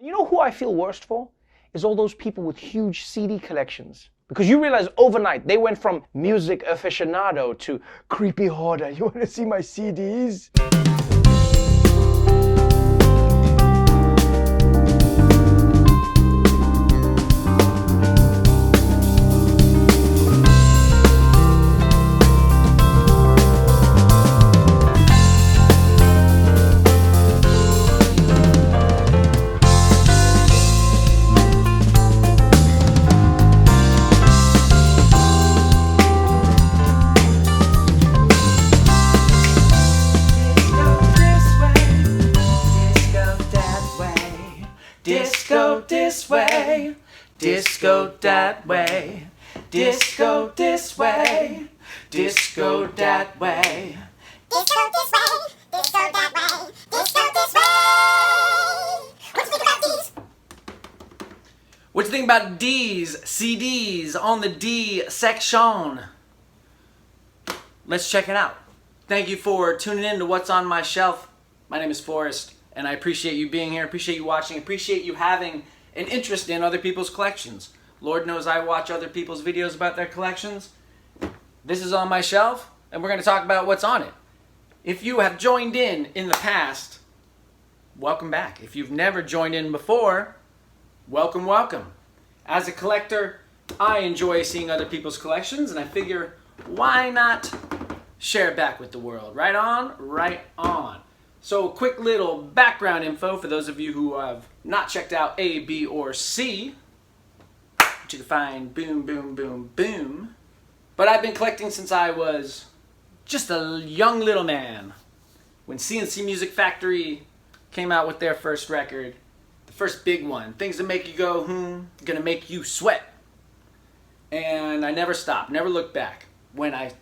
You know who I feel worst for? Is all those people with huge CD collections. Because you realize overnight they went from music aficionado to creepy hoarder. You want to see my CDs? Disco this way, disco that way, disco this way, disco that way. Disco this way, disco that way, disco this way. What do you think about these? What do you think about D's, CDs on the D section? Let's check it out. Thank you for tuning in to What's on My Shelf. My name is Forrest, and I appreciate you being here, appreciate you watching, appreciate you having an interest in other people's collections. Lord knows I watch other people's videos about their collections. This is on my shelf, and we're going to talk about what's on it. If you have joined in the past, welcome back. If you've never joined in before, welcome, welcome. As a collector, I enjoy seeing other people's collections, and I figure, why not share it back with the world? Right on, right on. So a quick little background info for those of you who have not checked out A, B, or C, which you can find boom, boom, boom, boom. But I've been collecting since I was just a young little man. When CNC Music Factory came out with their first record, the first big one, things that make you go, gonna make you sweat. And I never stopped, never looked back. When I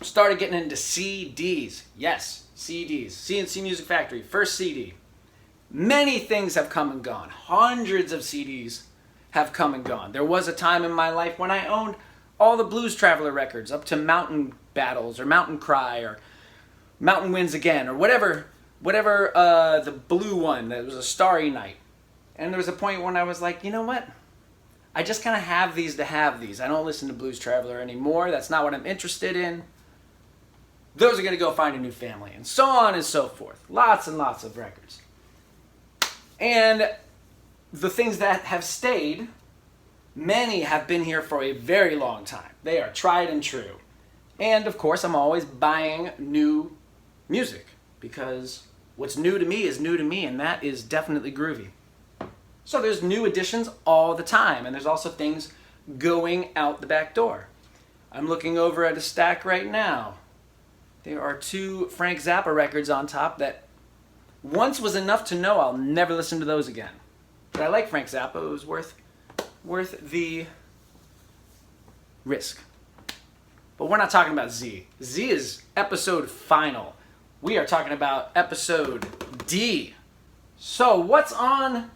started getting into CDs, yes, CDs, CNC Music Factory, first CD. Many things have come and gone. Hundreds of CDs have come and gone. There was a time in my life when I owned all the Blues Traveler records up to Mountain Battles or Mountain Cry or Mountain Winds Again or whatever the blue one that was a Starry Night. And there was a point when I was like, you know what? I just kind of have these to have these. I don't listen to Blues Traveler anymore. That's not what I'm interested in. Those are going to go find a new family, and so on and so forth. Lots and lots of records. And the things that have stayed, many have been here for a very long time. They are tried and true. And of course, I'm always buying new music, because what's new to me is new to me, and that is definitely groovy. So there's new additions all the time, and there's also things going out the back door. I'm looking over at a stack right now. There are 2 Frank Zappa records on top that once was enough to know I'll never listen to those again. But I like Frank Zappa. It was worth the risk. But we're not talking about Z. Z is episode final. We are talking about episode D. So what's on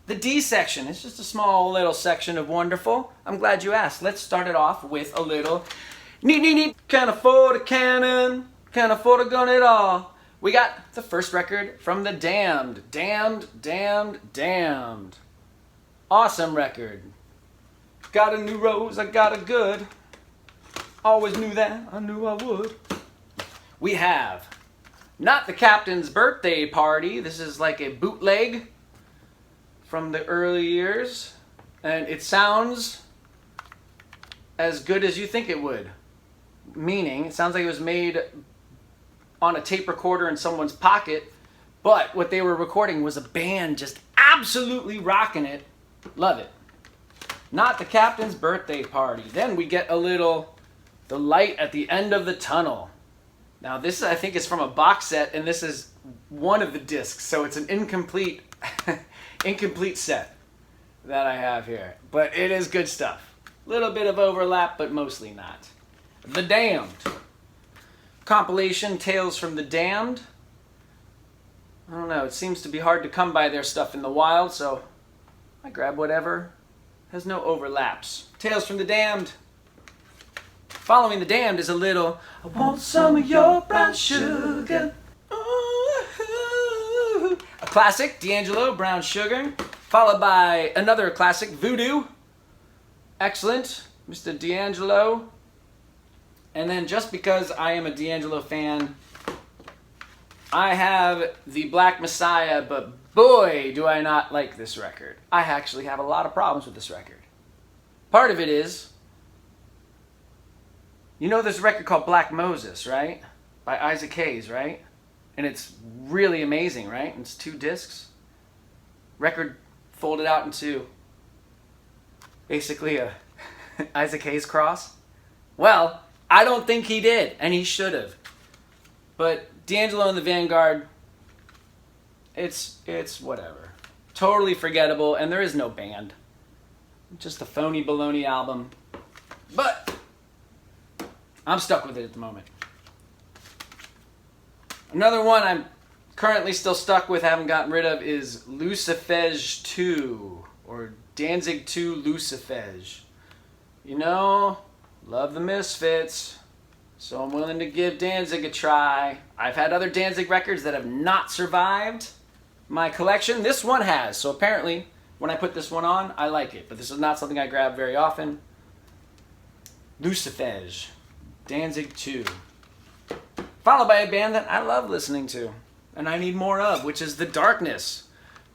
the D section? It's just a small little section of wonderful. I'm glad you asked. Let's start it off with a little neat. Can't afford a cannon. Can't afford a gun at all. We got the first record from the Damned. Damned. Awesome record. Got a new rose, I got a good. Always knew that, I knew I would. We have Not the Captain's Birthday Party. This is like a bootleg from the early years. And it sounds as good as you think it would. Meaning, it sounds like it was made on a tape recorder in someone's pocket, but what they were recording was a band just absolutely rocking it. Love it. Not the Captain's Birthday Party. Then we get a little The Light at the End of the Tunnel. Now this, I think, is from a box set, and this is one of the discs, so it's an incomplete set that I have here. But it is good stuff. Little bit of overlap, but mostly not. The Damned. Compilation Tales from the Damned. I don't know, it seems to be hard to come by their stuff in the wild, so I grab whatever has no overlaps. Tales from the Damned. Following the Damned is a little I Want Some of Your Brown Sugar. Ooh. A classic, D'Angelo, Brown Sugar. Followed by another classic, Voodoo. Excellent, Mr. D'Angelo. And then just because I am a D'Angelo fan, I have the Black Messiah, but boy, do I not like this record. I actually have a lot of problems with this record. Part of it is, you know there's a record called Black Moses, right? By Isaac Hayes, right? And it's really amazing, right? It's 2 discs. Record folded out into basically a Isaac Hayes cross. Well, I don't think he did, and he should have. But D'Angelo and the Vanguard, it's whatever. Totally forgettable, and there is no band. Just a phony baloney album. But I'm stuck with it at the moment. Another one I'm currently still stuck with, haven't gotten rid of, is Lucifege 2, or Danzig 2 Lucifege. You know, love the Misfits, so I'm willing to give Danzig a try. I've had other Danzig records that have not survived my collection. This one has, so apparently when I put this one on, I like it, but this is not something I grab very often. Lucifege, Danzig 2. Followed by a band that I love listening to, and I need more of, which is The Darkness.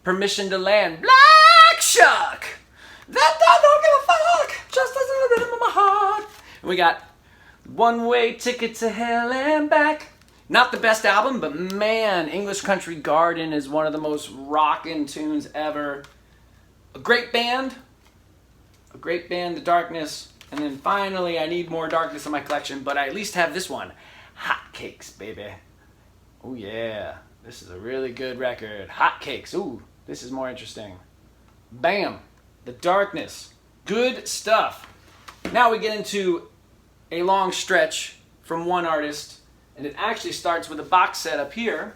Permission to Land, Black Shuck. That don't give a fuck, just listen to the rhythm of my heart. And we got One Way Ticket to Hell and Back. Not the best album, but man, English Country Garden is one of the most rockin' tunes ever. A great band, The Darkness. And then finally, I need more Darkness in my collection, but I at least have this one. Hotcakes, baby. Oh yeah, this is a really good record. Hotcakes, ooh, this is more interesting. Bam, The Darkness, good stuff. Now we get into a long stretch from one artist, and it actually starts with a box set up here,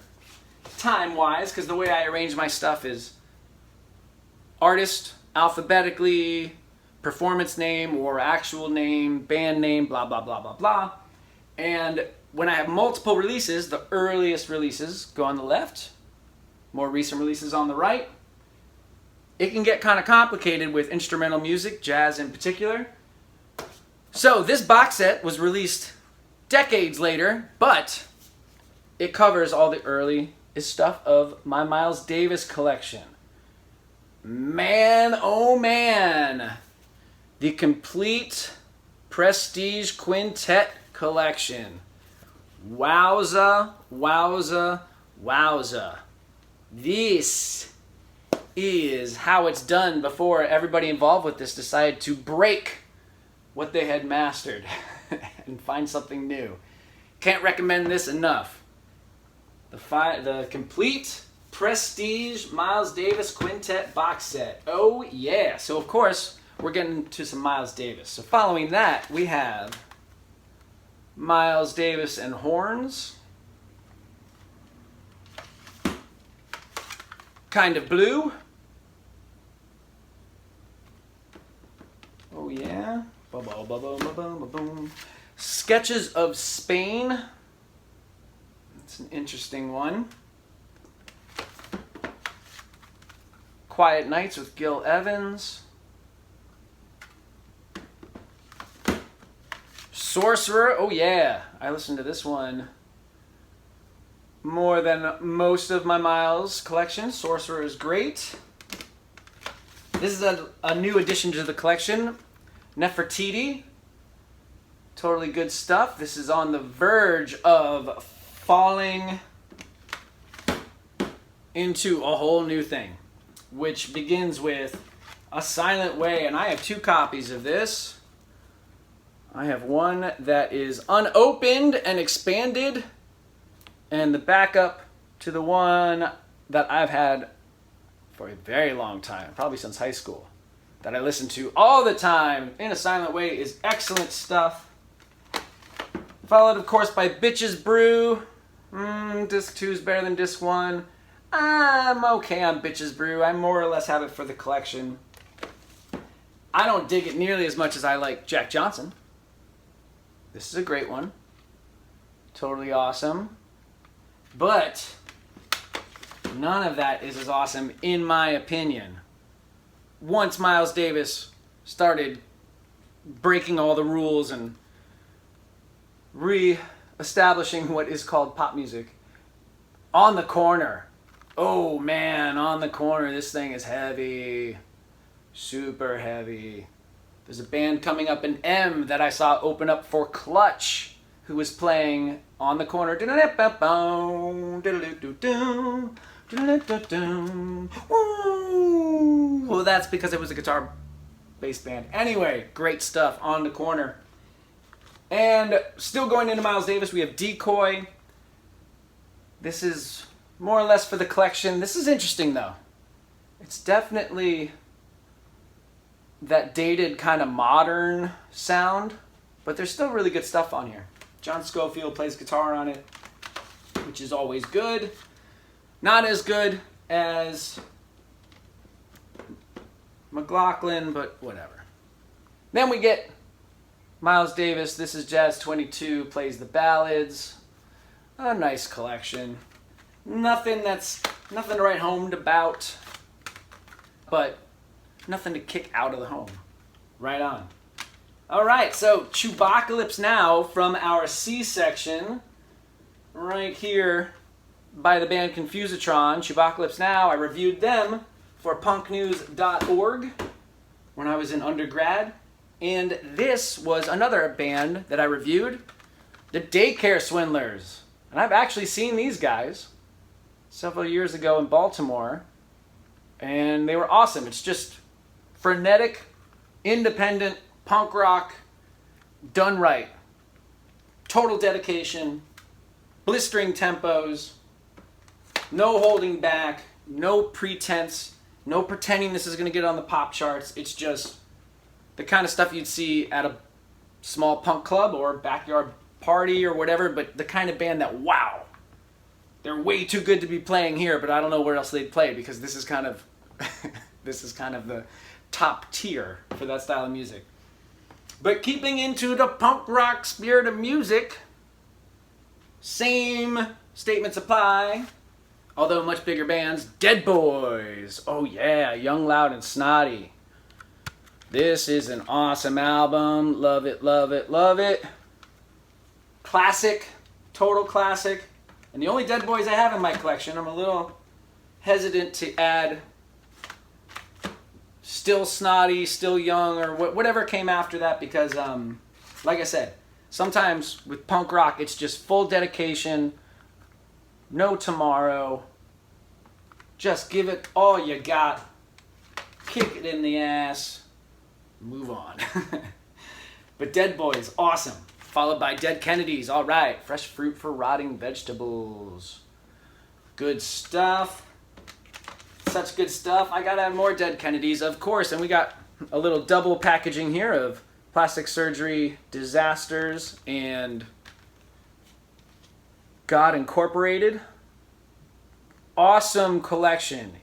time-wise, because the way I arrange my stuff is artist, alphabetically, performance name or actual name, band name, blah, blah, blah, blah, blah. And when I have multiple releases, the earliest releases go on the left, more recent releases on the right. It can get kind of complicated with instrumental music, jazz in particular. So this box set was released decades later, but it covers all the early stuff of my Miles Davis collection. Man, oh man, the complete Prestige Quintet collection. Wowza, wowza, wowza. This is how it's done before everybody involved with this decided to break what they had mastered and find something new. Can't recommend this enough. The complete Prestige Miles Davis Quintet box set. Oh yeah. So of course, we're getting to some Miles Davis. So following that, we have Miles Davis and Horns. Kind of Blue. Oh yeah. Ba-ba-ba-ba-ba-ba-boom. Sketches of Spain. That's an interesting one. Quiet Nights with Gil Evans. Sorcerer, oh yeah, I listened to this one more than most of my Miles collection. Sorcerer is great. This is a new addition to the collection. Nefertiti, totally good stuff. This is on the verge of falling into a whole new thing, which begins with A Silent Way, and I have 2 copies of this. I have one that is unopened and expanded, and the backup to the one that I've had for a very long time, probably since high school, that I listen to all the time. In a Silent Way is excellent stuff. Followed, of course, by Bitches Brew. Disc 2 is better than Disc 1. I'm okay on Bitches Brew. I more or less have it for the collection. I don't dig it nearly as much as I like Jack Johnson. This is a great one. Totally awesome. But none of that is as awesome, in my opinion, once Miles Davis started breaking all the rules and re-establishing what is called pop music. On the Corner. Oh man, On the Corner. This thing is heavy. Super heavy. There's a band coming up in M that I saw open up for Clutch, who was playing On the Corner. Well, that's because it was a guitar-based band. Anyway, great stuff. On the Corner. And still going into Miles Davis, we have Decoy. This is more or less for the collection. This is interesting, though. It's definitely that dated kind of modern sound, but there's still really good stuff on here. John Scofield plays guitar on it, which is always good. Not as good as McLaughlin, but whatever. Then we get Miles Davis. This is Jazz 22, plays the ballads. A nice collection. Nothing to write home about, but nothing to kick out of the home. Right on. All right, so Chewbaccalypse now from our C section, right here by the band Confusatron. Chewbaccalypse Now, I reviewed them for punknews.org when I was in undergrad. And this was another band that I reviewed, the Daycare Swindlers. And I've actually seen these guys several years ago in Baltimore, and they were awesome. It's just frenetic, independent punk rock done right. Total dedication, blistering tempos, no holding back, no pretense, no pretending this is going to get on the pop charts. It's just the kind of stuff you'd see at a small punk club or backyard party or whatever, but the kind of band that, wow, they're way too good to be playing here, but I don't know where else they'd play, because this is kind of the top tier for that style of music. But keeping into the punk rock spirit of music, same statements apply, although much bigger bands. Dead Boys. Oh yeah, Young, Loud, and Snotty. This is an awesome album. Love it, love it, love it. Classic, total classic. And the only Dead Boys I have in my collection, I'm a little hesitant to add Still Snotty, Still Young, or whatever came after that, because, like I said, sometimes with punk rock, it's just full dedication, no tomorrow, just give it all you got, kick it in the ass, move on. But Dead Boys, awesome. Followed by Dead Kennedys, all right. Fresh fruit for rotting vegetables. Good stuff. Such good stuff. I gotta have more Dead Kennedys, of course. And we got a little double packaging here of Plastic Surgery Disasters and God Incorporated. Awesome collection.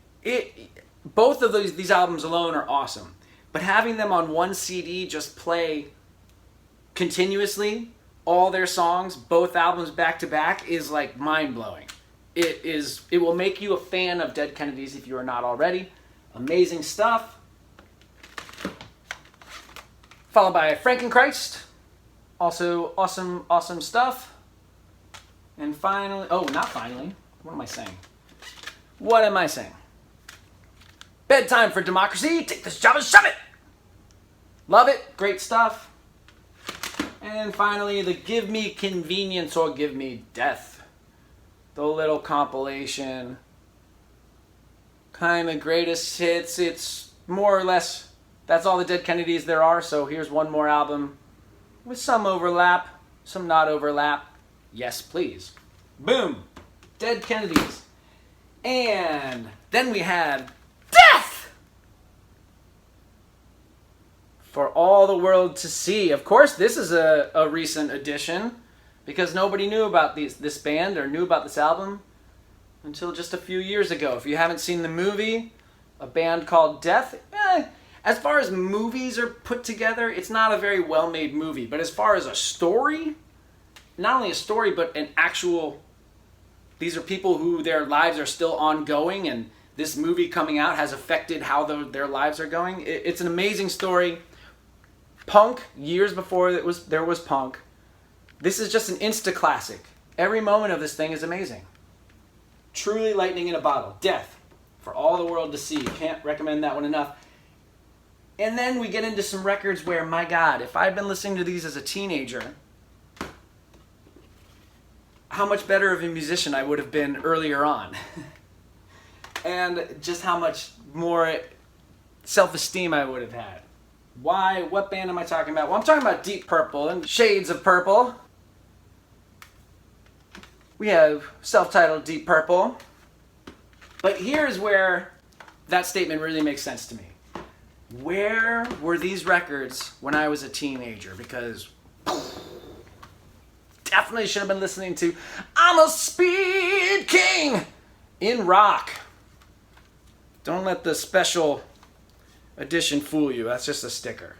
Both of these albums alone are awesome. But having them on one CD just play continuously all their songs, both albums back to back, is like mind-blowing. It will make you a fan of Dead Kennedys if you are not already. Amazing stuff. Followed by Frankenchrist. Also awesome stuff. And finally, not finally. What am I saying? Bedtime for Democracy. Take this job and shove it. Love it. Great stuff. And finally, the Give Me Convenience or Give Me Death. The little compilation. Kind of greatest hits. It's more or less, that's all the Dead Kennedys there are. So here's one more album with some overlap, some not overlap. Yes, please. Boom. Dead Kennedys. And then we had Death! For all the world to see. Of course, this is a recent addition, because nobody knew about this band or knew about this album until just a few years ago. If you haven't seen the movie, a band called Death, as far as movies are put together, it's not a very well-made movie. But as far as a story, not only a story, but an actual, these are people who their lives are still ongoing, and this movie coming out has affected how their lives are going. It's an amazing story. Punk, years before there was punk. This is just an insta classic. Every moment of this thing is amazing. Truly lightning in a bottle. Death for all the world to see. Can't recommend that one enough. And then we get into some records where, my God, if I'd been listening to these as a teenager, how much better of a musician I would have been earlier on. And just how much more self-esteem I would have had. Why? What band am I talking about? Well, I'm talking about Deep Purple and Shades of Purple. We have self-titled Deep Purple. But here's where that statement really makes sense to me. Where were these records when I was a teenager? Because definitely should have been listening to I'm a Speed King in rock. Don't let the special edition fool you. That's just a sticker.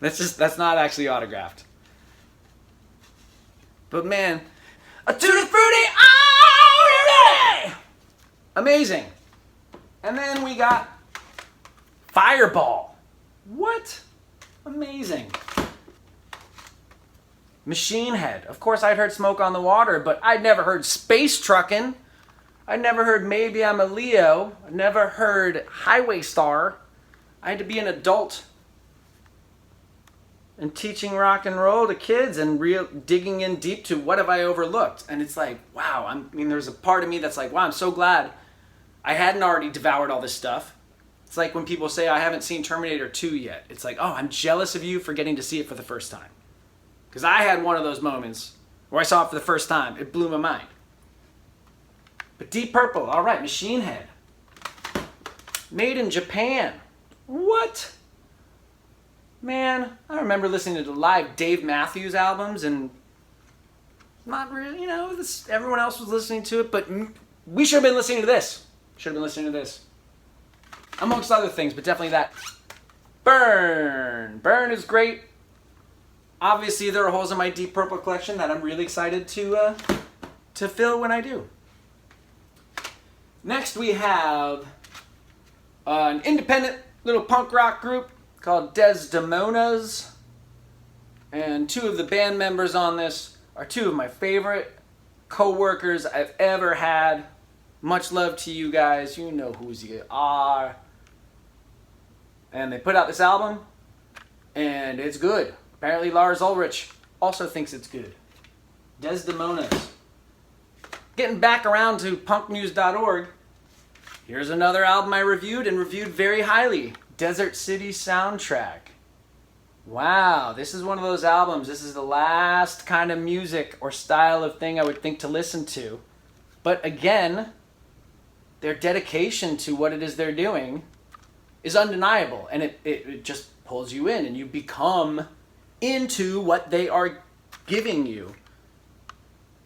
That's not actually autographed. But man, a tutti frutti, are you ready? Amazing. And then we got Fireball. What? Amazing. Machine Head. Of course I'd heard Smoke on the Water, but I'd never heard Space Truckin'. I'd never heard Maybe I'm a Leo. I'd never heard Highway Star. I had to be an adult and teaching rock and roll to kids and digging in deep to what have I overlooked. And it's like, wow, there's a part of me that's like, wow, I'm so glad I hadn't already devoured all this stuff. It's like when people say I haven't seen Terminator 2 yet. It's like, oh, I'm jealous of you for getting to see it for the first time. Because I had one of those moments where I saw it for the first time. It blew my mind. But Deep Purple, all right, Machine Head. Made in Japan. What? Man, I remember listening to the live Dave Matthews albums and not really, everyone else was listening to it, but we should have been listening to this. Should have been listening to this. Amongst other things, but definitely that. Burn. Burn is great. Obviously, there are holes in my Deep Purple collection that I'm really excited to fill when I do. Next, we have an independent little punk rock group called Desdemonas. And two of the band members on this are two of my favorite co-workers I've ever had. Much love to you guys. You know who you are. And they put out this album, and it's good. Apparently Lars Ulrich also thinks it's good. Desdemonas. Getting back around to punknews.org, here's another album I reviewed and reviewed very highly. Desert City Soundtrack. Wow, this is one of those albums. This is the last kind of music or style of thing I would think to listen to. But again, their dedication to what it is they're doing is undeniable. And it just pulls you in and you become into what they are giving you.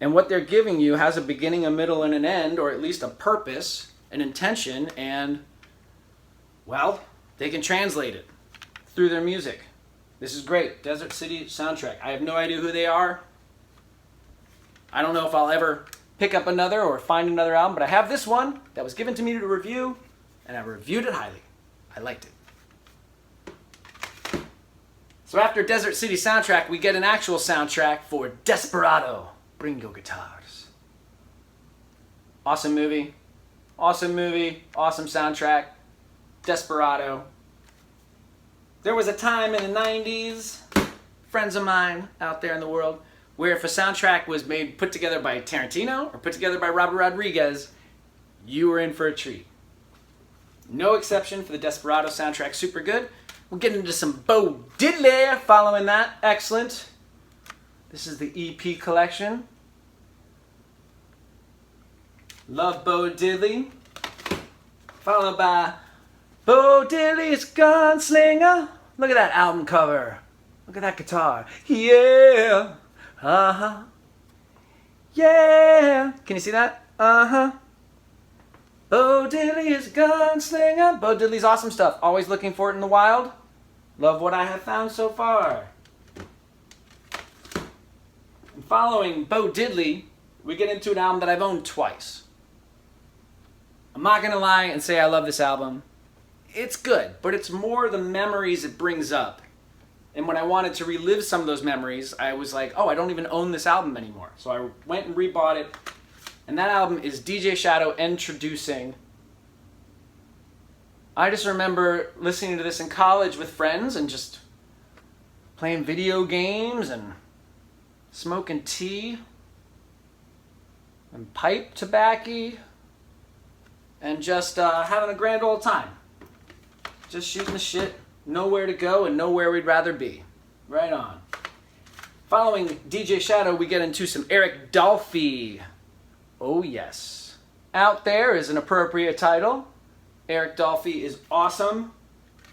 And what they're giving you has a beginning, a middle, and an end, or at least a purpose, an intention, and, well, they can translate it through their music. This is great. Desert City Soundtrack. I have no idea who they are. I don't know if I'll ever pick up another or find another album, but I have this one that was given to me to review, and I reviewed it highly. I liked it. So after Desert City Soundtrack, we get an actual soundtrack for Desperado. Bring your guitars. Awesome movie. Awesome movie. Awesome soundtrack. Desperado. There was a time in the 90s, friends of mine out there in the world, where if a soundtrack was put together by Tarantino or put together by Robert Rodriguez, you were in for a treat. No exception for the Desperado soundtrack. Super good. We'll get into some Bo Diddley following that. Excellent. This is the EP collection. Love Bo Diddley. Followed by Bo Diddley's Gunslinger. Look at that album cover. Look at that guitar. Yeah. Uh-huh. Yeah. Can you see that? Uh-huh. Bo Diddley's Gunslinger. Bo Diddley's awesome stuff. Always looking for it in the wild. Love what I have found so far. And following Bo Diddley, we get into an album that I've owned twice. I'm not gonna lie and say I love this album. It's good, but it's more the memories it brings up. And when I wanted to relive some of those memories, I was like, oh, I don't even own this album anymore. So I went and rebought it. And that album is DJ Shadow Introducing. I just remember listening to this in college with friends and just playing video games and smoking tea and pipe tobacco and just having a grand old time. Just shooting the shit, nowhere to go and nowhere we'd rather be. Right on. Following DJ Shadow, we get into some Eric Dolphy. Oh yes. Out There is an appropriate title. Eric Dolphy is awesome.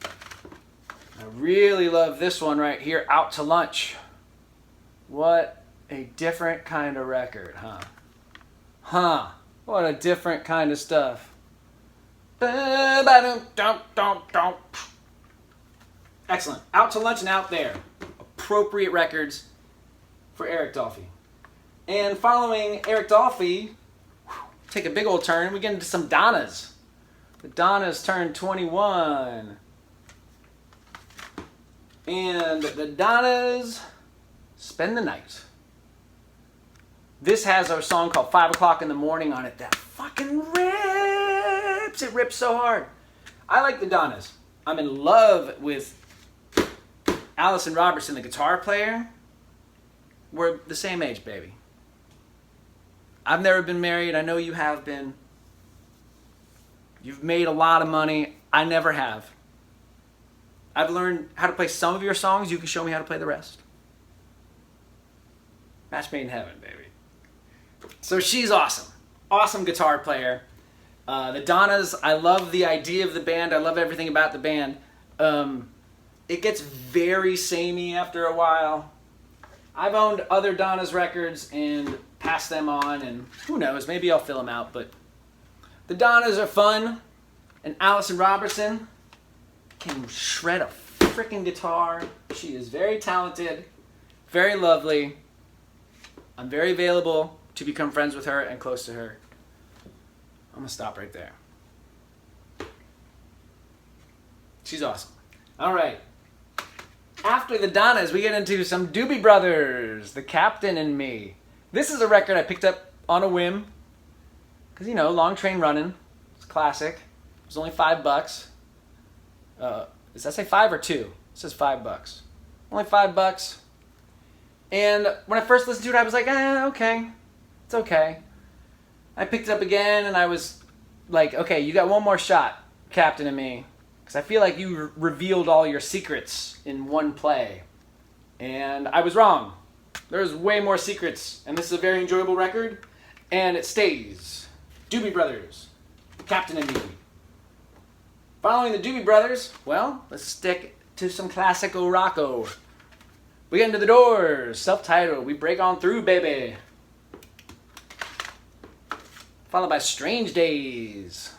I really love this one right here, Out to Lunch. What a different kind of record, huh? Huh. What a different kind of stuff. Excellent. Out to Lunch and Out There. Appropriate records for Eric Dolphy. And following Eric Dolphy, take a big old turn, we get into some Donnas. The Donnas turned 21. And the Donnas spend the night. This has our song called 5 o'clock in the morning on it that fucking rips. It rips so hard. I like the Donnas. I'm in love with Allison Robertson, the guitar player. We're the same age, baby. I've never been married. I know you have been. You've made a lot of money. I never have. I've learned how to play some of your songs. You can show me how to play the rest. Match made in heaven, baby. So she's awesome. Awesome guitar player. The Donnas, I love the idea of the band. I love everything about the band. It gets very samey after a while. I've owned other Donnas records and passed them on, and who knows, maybe I'll fill them out, but the Donnas are fun, and Allison Robertson can shred a freaking guitar. She is very talented, very lovely. I'm very available to become friends with her and close to her. I'm gonna stop right there. She's awesome. All right. After the Donnas, we get into some Doobie Brothers, The Captain and Me. This is a record I picked up on a whim. Because, you know, Long Train Running. It's classic. It was only $5. Does that say 5 or 2? It says $5. Only $5. And when I first listened to it, I was like, okay. It's okay. I picked it up again, and I was like, okay, you got one more shot, Captain and Me. Because I feel like you revealed all your secrets in one play. And I was wrong. There's way more secrets. And this is a very enjoyable record. And it stays. Doobie Brothers, Captain and Me. Following the Doobie Brothers, well, let's stick to some classical rocko. We get into the Doors, self-titled, We Break On Through, Baby. Followed by Strange Days.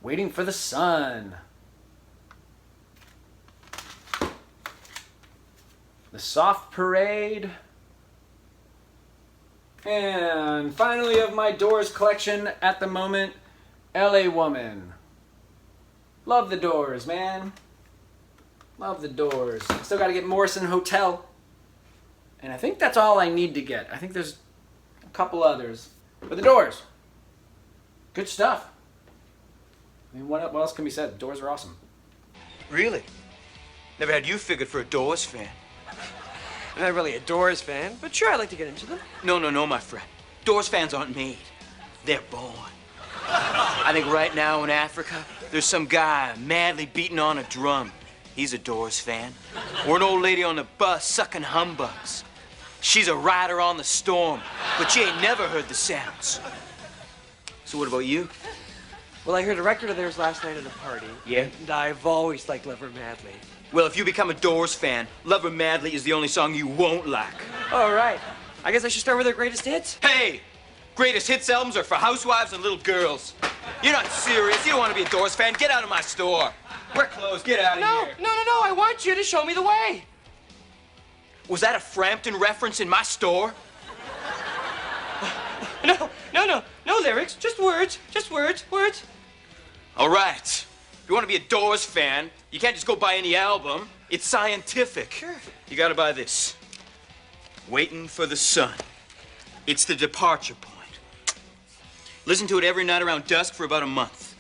Waiting for the Sun. The Soft Parade. And finally of my Doors collection at the moment, LA Woman. Love the Doors, man. Love the Doors. Still got to get Morrison Hotel. And I think that's all I need to get. I think there's a couple others. But the Doors. Good stuff. I mean, what else can be said? The Doors are awesome. Really? Never had you figured for a Doors fan. I'm not really a Doors fan, but sure, I like to get into them. No, my friend. Doors fans aren't made. They're born. I think right now in Africa, there's some guy madly beating on a drum. He's a Doors fan. Or an old lady on the bus sucking humbugs. She's a rider on the storm, but she ain't never heard the sounds. So what about you? Well, I heard a record of theirs last night at a party. Yeah? And I've always liked Love Her Madly. Well, if you become a Doors fan, Love Her Madly is the only song you won't like. All right. I guess I should start with their greatest hits. Hey! Greatest hits albums are for housewives and little girls. You're not serious. You don't want to be a Doors fan. Get out of my store. We're closed. Get out of here. No. I want you to show me the way. Was that a Frampton reference in my store? No lyrics, just words, words. All right. If you want to be a Doors fan, you can't just go buy any album. It's scientific. Sure. You gotta buy this. Waiting for the Sun. It's the departure point. Listen to it every night around dusk for about a month.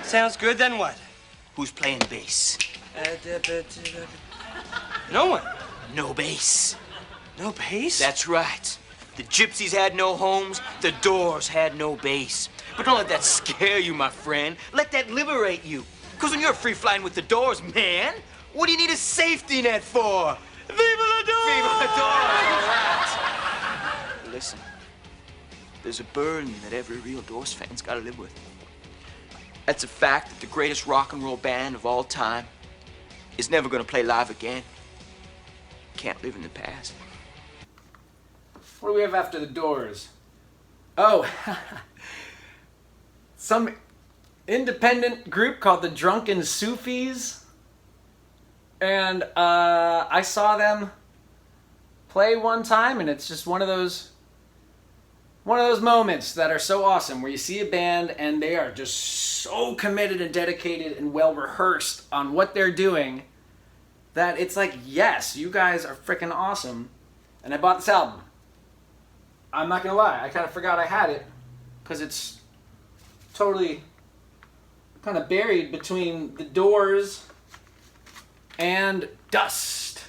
Sounds good, then what? Who's playing bass? No one. No bass. No bass? That's right. The Gypsies had no homes, the Doors had no bass. But don't let that scare you, my friend. Let that liberate you. Because when you're free flying with the Doors, man, what do you need a safety net for? Viva la Doors! Viva la Doors! All right. Listen, there's a burden that every real Doors fan's got to live with. That's a fact that the greatest rock and roll band of all time is never going to play live again. Can't live in the past. What do we have after the Doors? Oh, some independent group called the Drunken Sufis. And I saw them play one time, and it's just one of those moments that are so awesome where you see a band and they are just so committed and dedicated and well rehearsed on what they're doing that it's like, yes, you guys are freaking awesome. And I bought this album. I'm not gonna lie, I kind of forgot I had it because it's totally kind of buried between the Doors and Dust.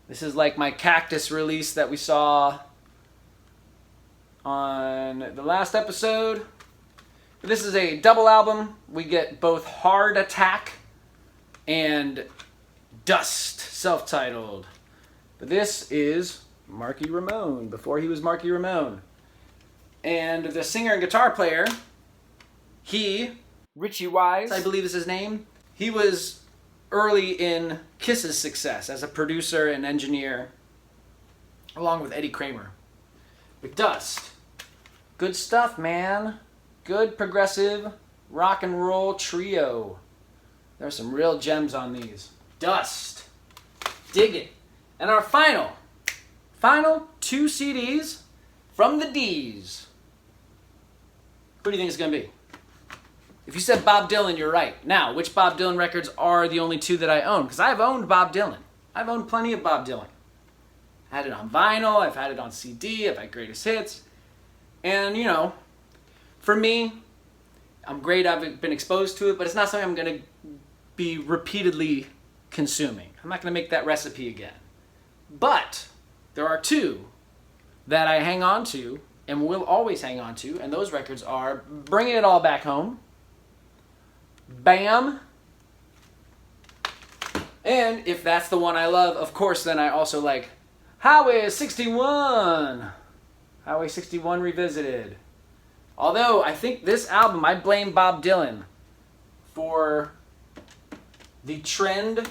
This is like my Cactus release that we saw on the last episode. This is a double album. We get both Hard Attack and Dust, self-titled. But this is Marky Ramone, before he was Marky Ramone. And the singer and guitar player, Richie Wise, I believe is his name. He was early in Kiss's success as a producer and engineer, along with Eddie Kramer. With Dust. Good stuff, man. Good progressive rock and roll trio. There's some real gems on these. Dust. Dig it. And our final 2 CDs from the D's. Who do you think it's going to be? If you said Bob Dylan, you're right. Now, which Bob Dylan records are the only 2 that I own? Because I've owned Bob Dylan. I've owned plenty of Bob Dylan. I had it on vinyl, I've had it on CD, I've had greatest hits. And, you know, for me, I'm great, I've been exposed to it, but it's not something I'm going to be repeatedly consuming. I'm not going to make that recipe again. But there are 2 that I hang on to and will always hang on to, and those records are Bringing It All Back Home, Bam, and if that's the one I love, of course, then I also like Highway 61. Highway 61 Revisited. Although, I think this album, I blame Bob Dylan for the trend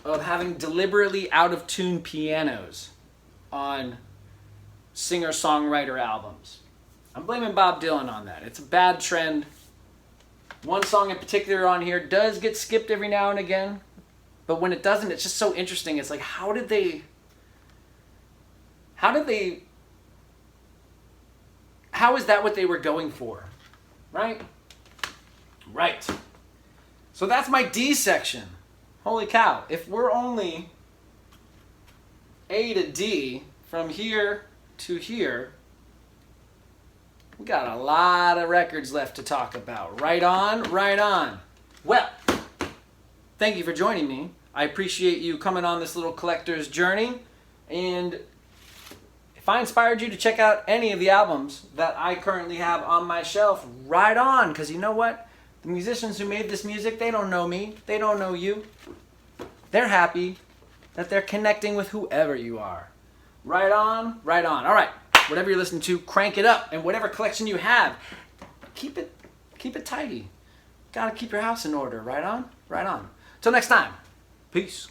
of having deliberately out-of-tune pianos on singer-songwriter albums. I'm blaming Bob Dylan on that. It's a bad trend. One song in particular on here does get skipped every now and again, but when it doesn't, it's just so interesting. It's like, how is that what they were going for? Right? Right. So that's my D section. Holy cow. If we're only A to D from here to here, we got a lot of records left to talk about. Right on, right on. Well, thank you for joining me. I appreciate you coming on this little collector's journey. And if I inspired you to check out any of the albums that I currently have on my shelf, right on. Because you know what? The musicians who made this music, they don't know me. They don't know you. They're happy that they're connecting with whoever you are. Right on, right on. All right. Whatever you're listening to, crank it up. And whatever collection you have, keep it tidy. Gotta keep your house in order. Right on, right on. Till next time. Peace.